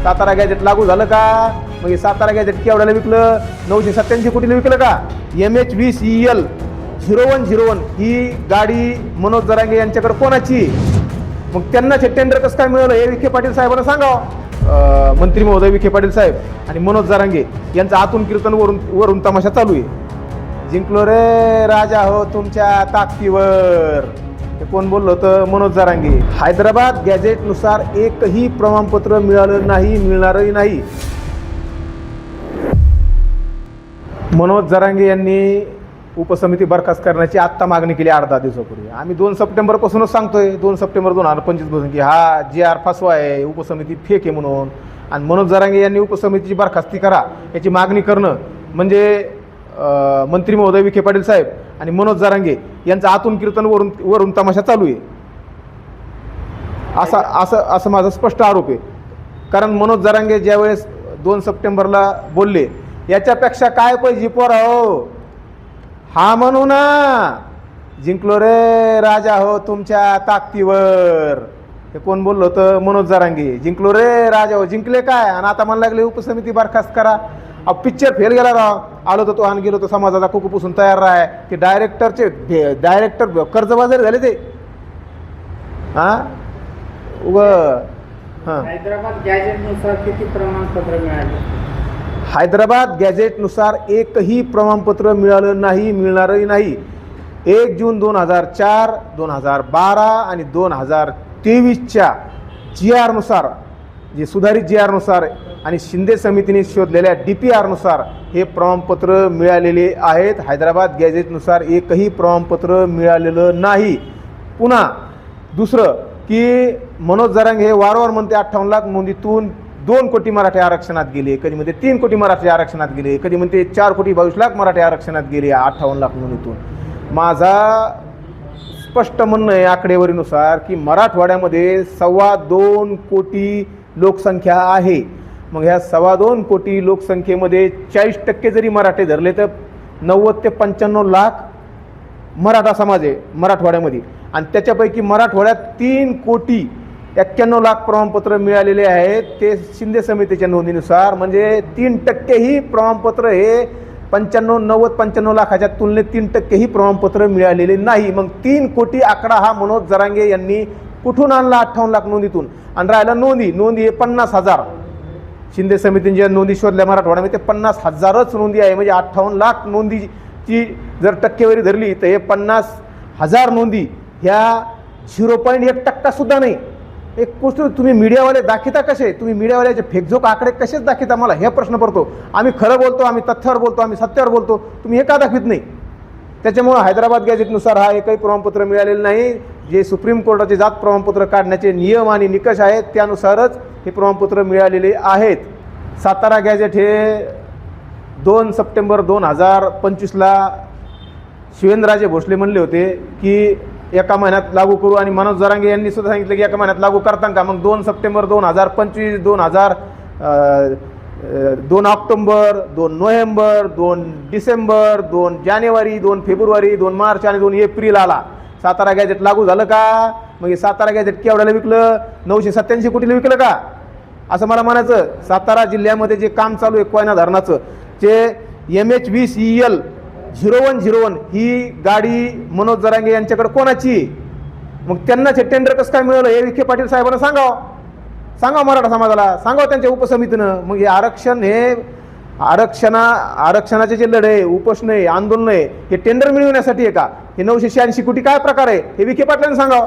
Satara gadget लागू झालं का? मग हे सातारा गॅजेट केवढ्याला विकलं? 987 कोटीला विकलं का? MH20EL 0101 ही गाडी मनोज जरांगे यांच्याकडे कोणाची? मग त्यांना हे टेंडर कसं काय मिळालं हे विखे पाटील साहेबांना सांगावं. मंत्री महोदय विखे पाटील साहेब आणि मनोज जरांगे यांचं आतून कीर्तन वरून तमाशा चालू आहे. जिंकलो रे राजा हो तुमच्या ताकदीवर, हे कोण बोललं होतं? मनोज जरांगे. हैदराबाद गॅजेटनुसार एकही प्रमाणपत्र मिळालं नाही, मिळणारही नाही. मनोज जरांगे यांनी उपसमिती बरखास्त करण्याची आत्ता मागणी केली 8-10 दिवसापूर्वी. आम्ही 2 सप्टेंबरपासूनच सांगतोय, 2 सप्टेंबर 2025 पासून की हा GR फसवा आहे, उपसमिती फेक आहे म्हणून. आणि मनोज जरांगे यांनी उपसमितीची बरखास्ती करा याची मागणी करणं म्हणजे मंत्री महोदय विखे पाटील साहेब आणि मनोज जरांगे यांचं आतून कीर्तन वरून तमाशा चालू आहे असं माझा स्पष्ट आरोप आहे. कारण मनोज जरांगे ज्यावेळेस 2 सप्टेंबरला बोलले याच्यापेक्षा काय पाहिजे पोरा हो, हा म्हणू ना जिंकलो रे राजा हो तुमच्या ताकदीवर, हे कोण बोललं होतं? मनोज जरांगे. जिंकलो रे राजा हो. जिंकले काय? आणि आता मला लागले उपसमिती बरखास्त करा. अब पिक्चर फेल गेला राव. आलो तो आणि गेलो तो समाजाचा कुकू पुसून तयार राहाय. ते डायरेक्टर कर्जबाजारी झाले ते. हां हैदराबाद गॅजेटनुसार किती प्रमाणपत्र मिळाले? हैदराबाद गॅजेटनुसार एकही प्रमाणपत्र मिळालं नाही, मिळणारही नाही. 1 जून 2004, 2012 आणि 2023च्या GR नुसार, जे सुधारित GR नुसार आणि शिंदे समितीने शोधलेल्या DPR नुसार हे प्रमाणपत्र मिळालेले आहेत. हैदराबाद गॅजेटनुसार एकही प्रमाणपत्र मिळालेलं नाही. पुन्हा दुसरं की मनोज जरांगे हे वारंवार म्हणते 58 लाख नोंदीतून 2 कोटी मराठी आरक्षणात गेले, कधी म्हणते 3 कोटी मराठी आरक्षणात गेले, कधी म्हणते 4 कोटी 22 लाख मराठी आरक्षणात गेले 58 लाख नोंदीतून. माझा स्पष्ट म्हणणं आहे आकडेवारीनुसार की मराठवाड्यामध्ये 2.25 कोटी लोकसंख्या आहे. मग ह्या 2.25 कोटी लोकसंख्येमध्ये 40% जरी मराठे धरले तर 90 ते 95 लाख मराठा समाज आहे मराठवाड्यामध्ये. आणि त्याच्यापैकी मराठवाड्यात 3 कोटी 91 लाख प्रमाणपत्र मिळालेले आहेत ते शिंदे समितीच्या नोंदीनुसार. म्हणजे 3% ही प्रमाणपत्र हे 95 लाखाच्या तुलनेत 3% ही प्रमाणपत्र मिळालेले नाही. मग 3 कोटी आकडा हा मनोज जरांगे यांनी कुठून आणला? 58 लाख नोंदीतून. आणि राहिला नोंदी हे 50,000. शिंदे समितीच्या नोंदी शोधल्या मराठवाड्यामध्ये ते 50,000च नोंदी आहे. म्हणजे 58 लाख नोंदीची जर टक्केवारी धरली तर हे 50,000 नोंदी ह्या 0.1% सुद्धा नाही. एक गोष्ट तुम्ही मीडियावाले दाखिता कसे, तुम्ही मीडियावाल्याचे फेकझोक आकडे कसेच दाखिता? मला हे प्रश्न पडतो. आम्ही खरं बोलतो, आम्ही तथ्यावर बोलतो, आम्ही सत्यावर बोलतो, तुम्ही हे का दाखवित नाही? त्याच्यामुळे हैदराबाद गॅजेटनुसार हा एकही प्रमाणपत्र मिळालेलं नाही. जे सुप्रीम कोर्टाचे जात प्रमाणपत्र काढण्याचे नियम आणि निकष आहेत त्यानुसारच हे प्रमाणपत्र मिळालेले आहेत. सातारा गॅजेट हे 2 सप्टेंबर 2025ला शिवेंद्रराजे भोसले म्हणले होते की एका महिन्यात लागू करू, आणि मनोज जरांगे यांनी सुद्धा सांगितलं की एका महिन्यात लागू करता का? मग 2 सप्टेंबर 2025, 2 ऑक्टोबर, 2 नोव्हेंबर, 2 डिसेंबर, 2 जानेवारी, 2 फेब्रुवारी, 2 मार्च आणि 2 एप्रिल आला. सातारा गॅजेट लागू झालं का? मग हे सातारा गॅजेट केवढ्याला विकलं? 987 कोटीला विकलं का? असं मला म्हणायचं. सातारा जिल्ह्यामध्ये जे काम चालू आहे कोयना धरणाचं, जे MH20EL 0101 ही गाडी मनोज जरांगे यांच्याकडे कोणाची? मग त्यांना हे टेंडर कसं काय मिळालं हे विखे पाटील साहेबांना सांगावं मराठा समाजाला, सांगावं त्यांच्या उपसमितीनं. मग हे आरक्षणाचे जे लढे, उपोषण आहे, आंदोलन आहे, हे टेंडर मिळवण्यासाठी आहे का? हे 986 कोटी काय प्रकार आहे हे विखे पाटलांनी सांगावं.